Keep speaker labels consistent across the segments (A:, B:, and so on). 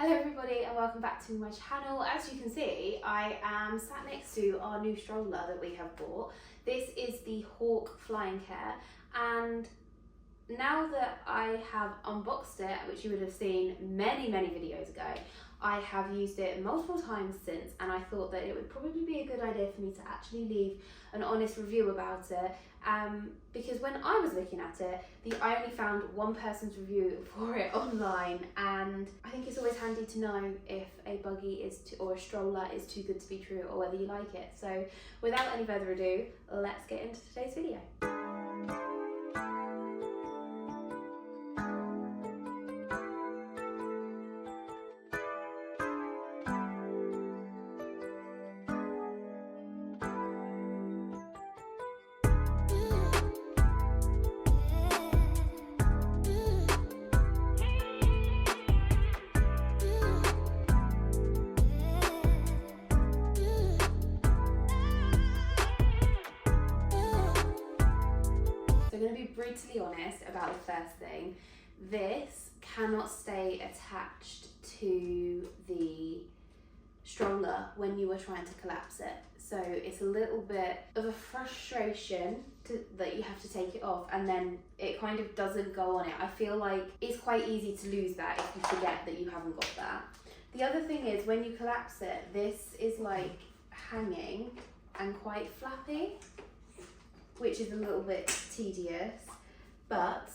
A: Hello everybody and welcome back to my channel. As you can see, I am sat next to our new stroller that we have bought. This is the Hauck Flying Care, and now that I have unboxed it, which you would have seen many videos ago, I have used it multiple times since, and I thought that it would probably be a good idea for me to actually leave an honest review about it, because when I was looking at it, I only found one person's review for it online, and I think it's always handy to know if a buggy or a stroller is too good to be true, or whether you like it. So without any further ado, let's get into today's video. I'm going to be brutally honest about the first thing. This cannot stay attached to the stroller when you are trying to collapse it. So it's a little bit of a frustration that you have to take it off, and then it kind of doesn't go on it. I feel like it's quite easy to lose that if you forget that you haven't got that. The other thing is, when you collapse it, this is like hanging and quite flappy, which is a little bit tedious, but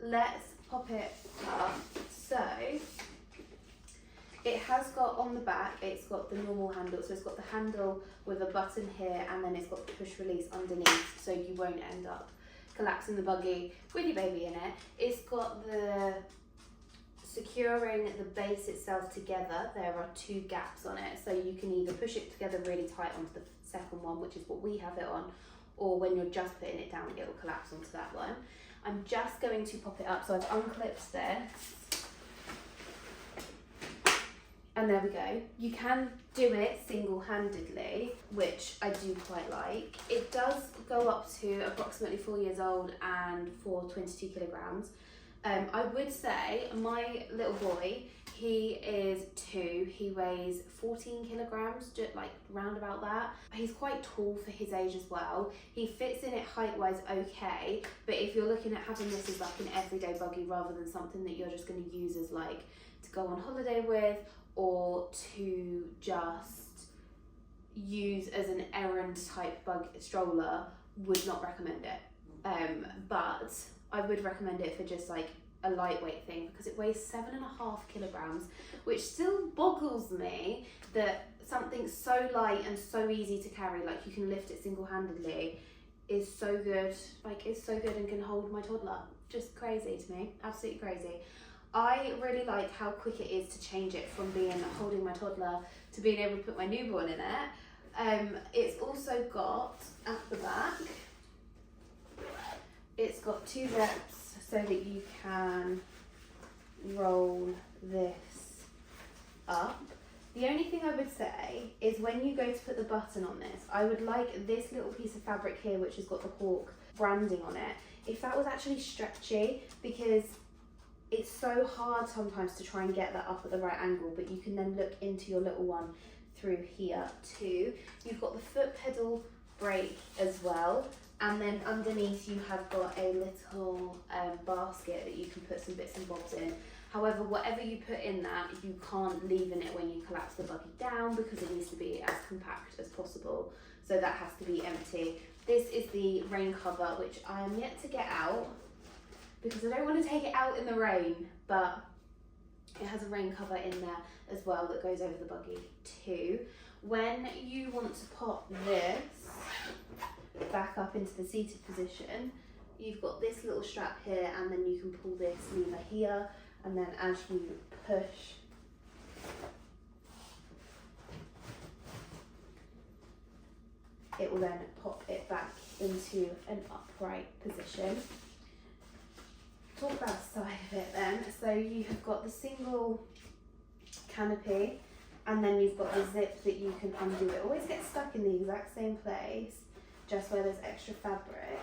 A: let's pop it up. So it has got on the back, it's got the normal handle, so it's got the handle with a button here, and then it's got the push release underneath, so you won't end up collapsing the buggy with your baby in it. It's got the securing the base itself together. There are two gaps on it, so you can either push it together really tight onto the second one, which is what we have it on, or when you're just putting it down, it will collapse onto that one. I'm just going to pop it up, so I've unclipped this. And there we go. You can do it single-handedly, which I do quite like. It does go up to approximately 4 years old and for 22 kilograms. I would say my little boy, he is 2, he weighs 14 kilograms, just like round about that. He's quite tall for his age as well. He fits in it height-wise okay, but if you're looking at having this as like an everyday buggy rather than something that you're just going to use as like to go on holiday with, or to just use as an errand type stroller, would not recommend it. But I would recommend it for just like a lightweight thing, because it weighs 7.5 kilograms, which still boggles me that something so light and so easy to carry, like you can lift it single-handedly, is so good. Like, it's so good and can hold my toddler. Just crazy to me, absolutely crazy. I really like how quick it is to change it from being holding my toddler to being able to put my newborn in it. It's also got, at the back, it's got 2 zips so that you can roll this up. The only thing I would say is when you go to put the button on this, I would like this little piece of fabric here, which has got the Hauck branding on it, if that was actually stretchy, because it's so hard sometimes to try and get that up at the right angle, but you can then look into your little one through here too. You've got the foot pedal brake as well, and then underneath you have got a little basket that you can put some bits and bobs in. However, whatever you put in that, you can't leave in it when you collapse the buggy down, because it needs to be as compact as possible, so that has to be empty. This is the rain cover, which I am yet to get out, because I don't want to take it out in the rain, but it has a rain cover in there as well that goes over the buggy too. When you want to pop this back up into the seated position, you've got this little strap here, and then you can pull this lever here, and then as you push, it will then pop it back into an upright position. Talk about the side of it then. So you have got the single canopy, and then you've got the zip that you can undo. It always gets stuck in the exact same place, just where there's extra fabric.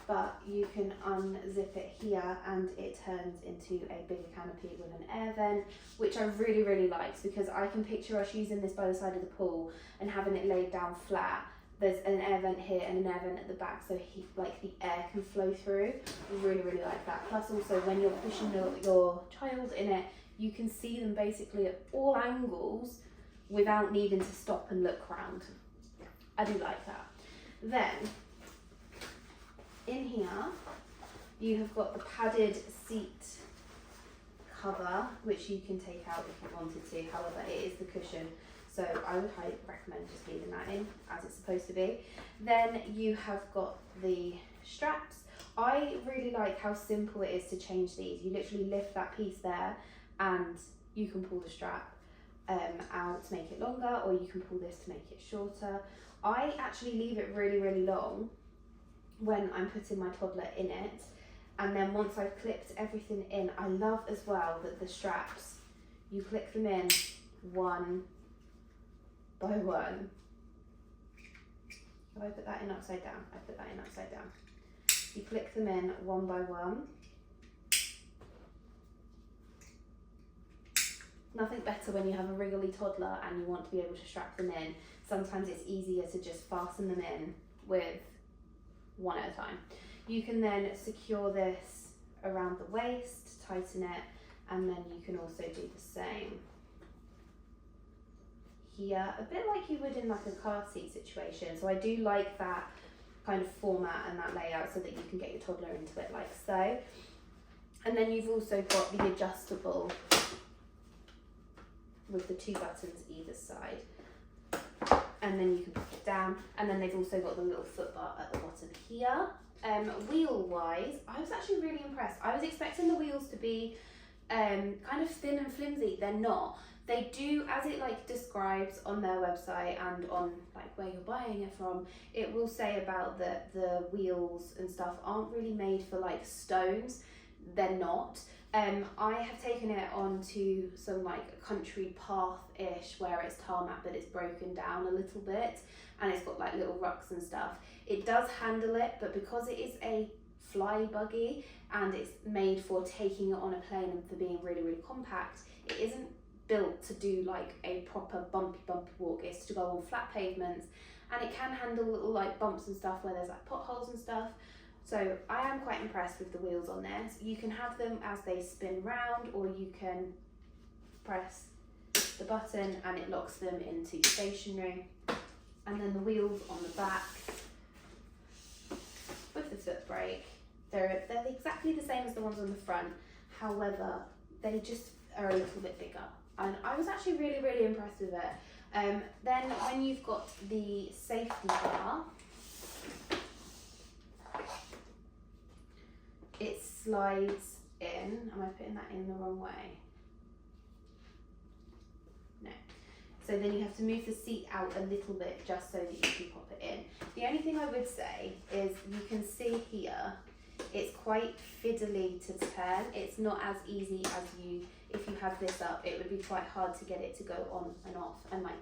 A: but you can unzip it here and it turns into a bigger canopy with an air vent, which I really, really liked, because I can picture us using this by the side of the pool and having it laid down flat. There's an air vent here and an air vent at the back, so the air can flow through. Really, really like that. Plus also when you're pushing your child in it, you can see them basically at all angles without needing to stop and look round. I do like that. Then, in here, you have got the padded seat cover, which you can take out if you wanted to. However, it is the cushion, so I would highly recommend just leaving that in as it's supposed to be. Then you have got the straps. I really like how simple it is to change these. You literally lift that piece there and you can pull the strap out to make it longer, or you can pull this to make it shorter. I actually leave it really, really long when I'm putting my toddler in it, and then once I've clipped everything in, I love as well that the straps, you clip them in one by one. Have I put that in upside down? I put that in upside down. You click them in one by one. Nothing better when you have a wriggly toddler and you want to be able to strap them in. Sometimes it's easier to just fasten them in with one at a time. You can then secure this around the waist, tighten it, and then you can also do the same here, a bit like you would in like a car seat situation. So I do like that kind of format and that layout so that you can get your toddler into it like so. And then you've also got the adjustable with the two buttons either side, and then you can put it down. And then they've also got the little foot bar at the bottom here. Wheel wise, I was actually really impressed. I was expecting the wheels to be kind of thin and flimsy. They're not. They do, as it like describes on their website and on like where you're buying it from, it will say about the wheels and stuff aren't really made for like stones. They're not. I have taken it onto some like country path-ish where it's tarmac but it's broken down a little bit and it's got like little rucks and stuff. It does handle it, but because it is a fly buggy and it's made for taking it on a plane and for being really, really compact, it isn't built to do like a proper bumpy walk. It's to go on flat pavements, and it can handle little like bumps and stuff where there's like potholes and stuff. So I am quite impressed with the wheels on this. You can have them as they spin round, or you can press the button and it locks them into stationary. And then the wheels on the back with the foot brake, they're exactly the same as the ones on the front. However, they just are a little bit bigger. And I was actually really, really impressed with it. Then when you've got the safety bar, it slides in. Am I putting that in the wrong way? No. So then you have to move the seat out a little bit just so that you can pop it in. The only thing I would say is you can see here, it's quite fiddly to turn. It's not as easy as if you have this up, it would be quite hard to get it to go on and off, and like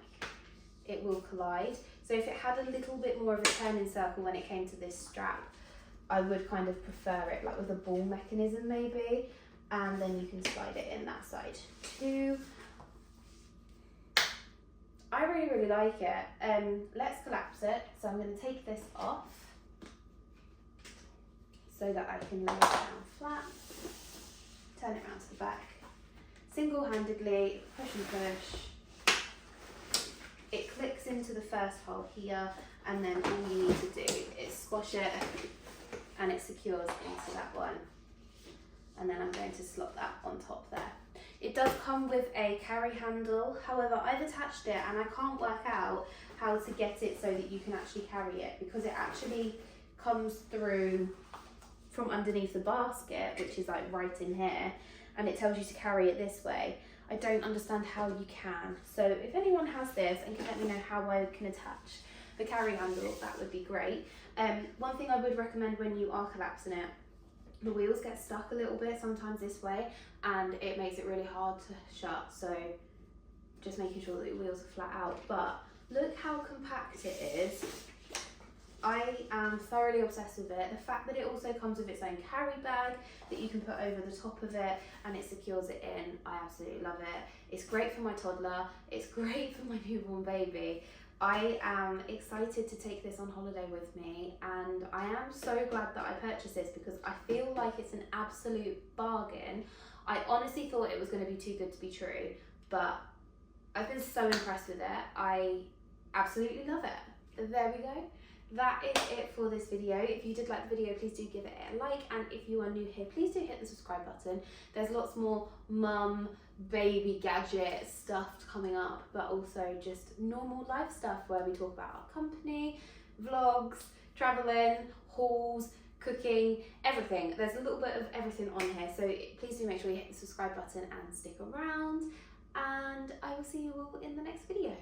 A: it will collide. So if it had a little bit more of a turning circle when it came to this strap, I would kind of prefer it like with a ball mechanism maybe, and then you can slide it in that side too. I really, really like it. Let's collapse it. So I'm going to take this off so that I can lay it down flat, turn it around to the back, single-handedly push and push. It clicks into the first hole here, and then all you need to do is squash it and it secures into that one. And then I'm going to slot that on top there. It does come with a carry handle. However, I've attached it and I can't work out how to get it so that you can actually carry it, because it actually comes through from underneath the basket, which is like right in here, and it tells you to carry it this way. I don't understand how you can. So if anyone has this and can let me know how I can attach the carry handle, that would be great. One thing I would recommend when you are collapsing it, the wheels get stuck a little bit sometimes this way, and it makes it really hard to shut. So just making sure that the wheels are flat out. But look how compact it is I am thoroughly obsessed with it. The fact that it also comes with its own carry bag that you can put over the top of it and it secures it in, I absolutely love it. It's great for my toddler, it's great for my newborn baby. I am excited to take this on holiday with me, and I am so glad that I purchased this because I feel like it's an absolute bargain. I honestly thought it was going to be too good to be true, but I've been so impressed with it. I absolutely love it. There we go. That is it for this video. If you did like the video, please do give it a like, and if you are new here, please do hit the subscribe button. There's lots more mum, baby gadget stuff coming up, but also just normal life stuff where we talk about our company, vlogs, traveling, hauls, cooking, everything. There's a little bit of everything on here, so please do make sure you hit the subscribe button and stick around, and I will see you all in the next video.